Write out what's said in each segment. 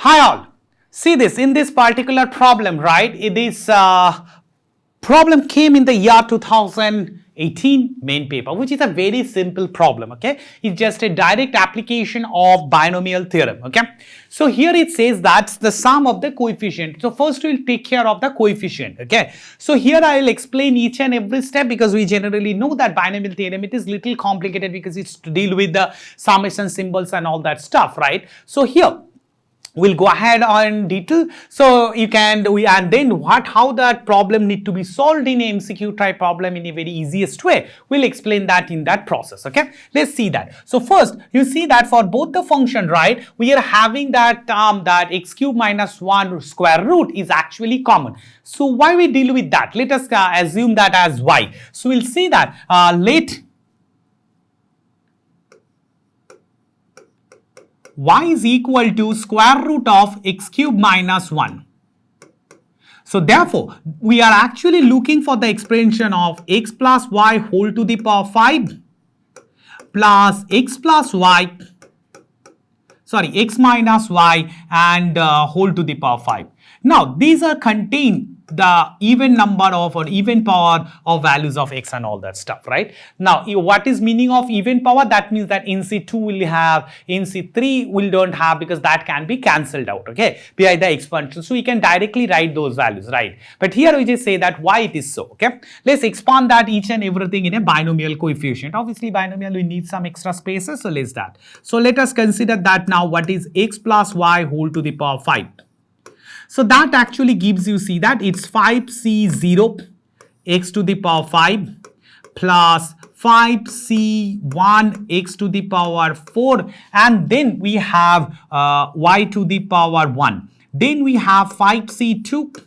Hi all. See this in this particular problem, right? This problem came in the year 2018 main paper, which is a very simple problem. Okay, it's just a direct application of binomial theorem. Okay, so here it says that's the sum of the coefficient. So first we'll take care of the coefficient. Okay, so here I will explain each and every step because we generally know that binomial theorem it is little complicated because it's to deal with the summation symbols and all that stuff, right? So here we'll go ahead on detail. So you can and then how that problem need to be solved in a MCQ type problem in a very easiest way. We'll explain that in that process. Okay, let's see that. So first you see that for both the function, right, we are having that that x cube minus 1 square root is actually common. So why we deal with that? Let us assume that as y. So we'll see that let y is equal to square root of x cube minus 1. So therefore, we are actually looking for the expansion of x plus y whole to the power 5 plus x plus y, x minus y and whole to the power 5. Now, these are contained the even number of or even power of values of x and all that stuff, right? Now, what is meaning of even power? That means that NC2 will have, NC3 will don't have because that can be cancelled out, okay, by the expansion. So we can directly write those values, right? But here we just say that why it is so, okay? Let's expand that each and everything in a binomial coefficient. Obviously, binomial we need some extra spaces, so let's that. So let us consider that now what is x plus y whole to the power 5. So that actually gives you, see that it's 5c0 x to the power 5 plus 5c1 x to the power 4 and then we have y to the power 1. Then we have 5c2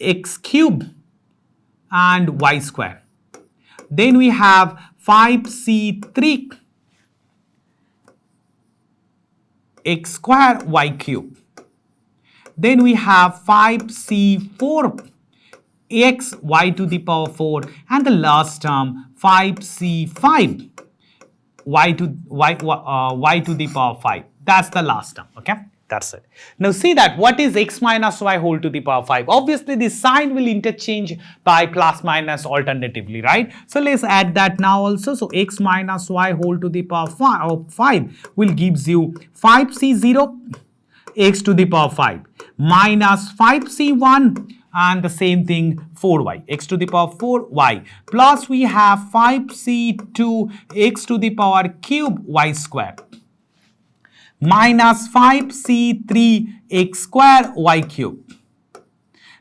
x cube and y square. Then we have 5c3 x square y cube. Then we have 5c4 x y to the power 4 and the last term 5c5 y to the power 5. That's the last term, okay? That's it. Now see that what is x minus y whole to the power 5? Obviously the sign will interchange by plus minus alternatively, right? So let's add that now also. So x minus y whole to the power 5 will gives you 5c0 x to the power 5 minus 5c1 and the same thing 4y x to the power 4y plus we have 5c2 x to the power cube y square minus 5c3 x square y cube.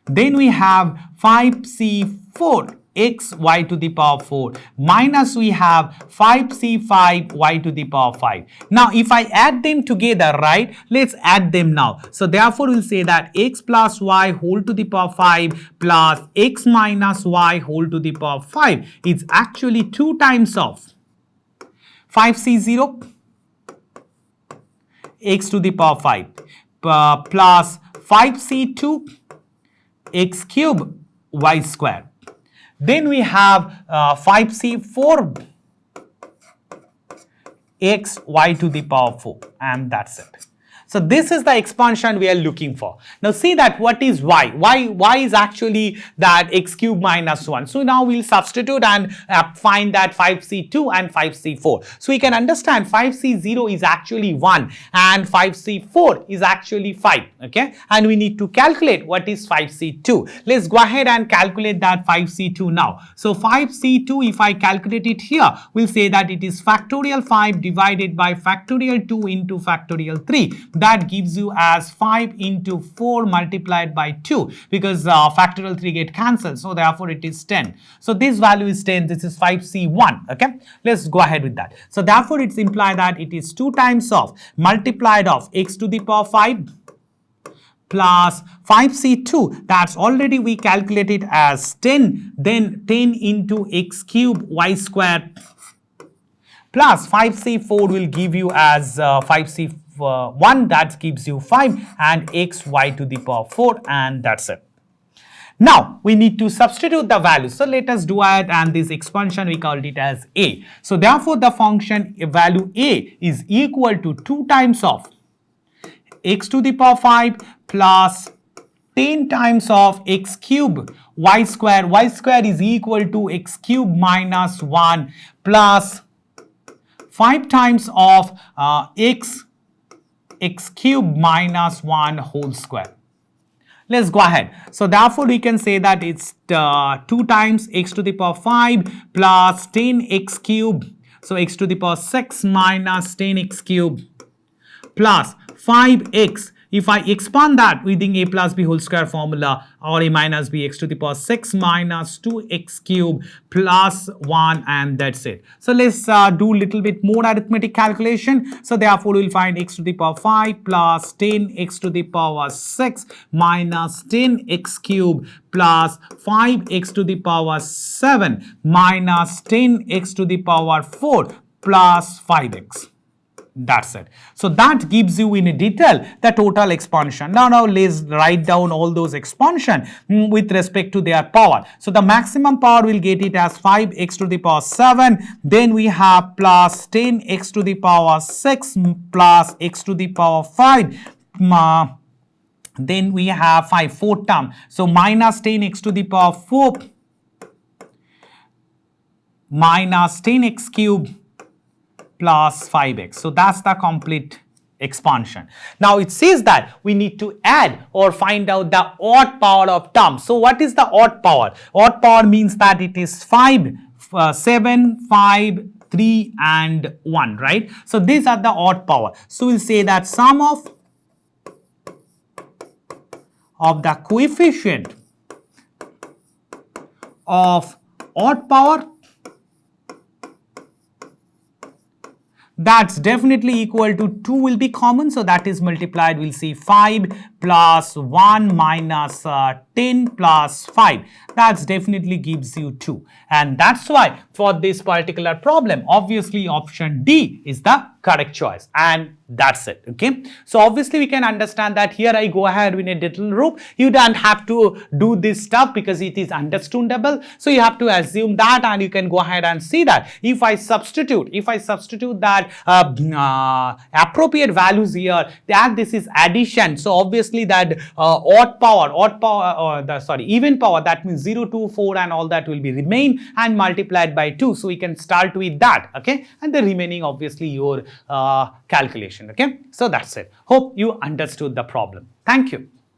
Then we have 5c4 x y to the power 4 minus we have 5c5 y to the power 5. Now if I add them together, right, let's add them now. So therefore we'll say that x plus y whole to the power 5 plus x minus y whole to the power 5 is actually 2 times of 5c0 x to the power 5 plus 5c2 x cube y square. Then we have 5c4 x y to the power 4 and that's it. So this is the expansion we are looking for. Now see that what is y? Y is actually that x cube minus 1. So now we'll substitute and find that 5c2 and 5c4. So we can understand 5c0 is actually 1 and 5c4 is actually 5. Okay, and we need to calculate what is 5c2. Let's go ahead and calculate that 5c2 now. So 5c2, if I calculate it here, we'll say that it is factorial 5 divided by factorial 2 into factorial 3. That gives you as 5 into 4 multiplied by 2 because factorial 3 get cancelled. So therefore it is 10. So this value is 10. This is 5c1. Okay, let's go ahead with that. So therefore it's implied that it is 2 times of multiplied of x to the power 5 plus 5c2, that's already we calculated as 10, then 10 into x cube y square plus 5c4 will give you as 5c1, that gives you 5 and x y to the power 4 and that's it. Now we need to substitute the values. So let us do it, and this expansion we called it as a. So therefore the function value a is equal to 2 times of x to the power 5 plus 10 times of x cube y square is equal to x cube minus 1 plus 5 times of x cube minus 1 whole square. Let's go ahead. So therefore we can say that it's 2 times x to the power 5 plus 10x cube. So x to the power 6 minus 10x cube plus 5x. If I expand that within a plus b whole square formula, or a minus b, x to the power 6 minus 2x cube plus 1, and that's it. So let's do a little bit more arithmetic calculation. So therefore we'll find x to the power 5 plus 10x to the power 6 minus 10x cube plus 5x to the power 7 minus 10x to the power 4 plus 5x. That's it. So that gives you in detail the total expansion. Now let's write down all those expansion with respect to their power. So the maximum power will get it as 5x to the power 7. Then we have plus 10x to the power 6 plus x to the power 5. Then we have 4th term. So minus 10x to the power 4 minus 10x cube plus 5x. So that's the complete expansion. Now it says that we need to add or find out the odd power of terms. So what is the odd power? Odd power means that it is 5, 7, 5, 3 and 1, right? So these are the odd power. So we'll say that sum of the coefficient of odd power, that's definitely equal to 2 will be common. So that is multiplied. We'll see 5 plus 1 minus 10 plus 5. That's definitely gives you 2. And that's why for this particular problem, obviously option D is the correct choice. And that's it. Okay. So obviously we can understand that here I go ahead with a little rule. You don't have to do this stuff because it is understandable. So you have to assume that, and you can go ahead and see that if I substitute that appropriate values here, that this is addition. So obviously that even power, that means 0, 2, 4 and all that will be remain and multiplied by 2. So we can start with that. Okay. And the remaining obviously your calculation. Okay. So that's it. Hope you understood the problem. Thank you.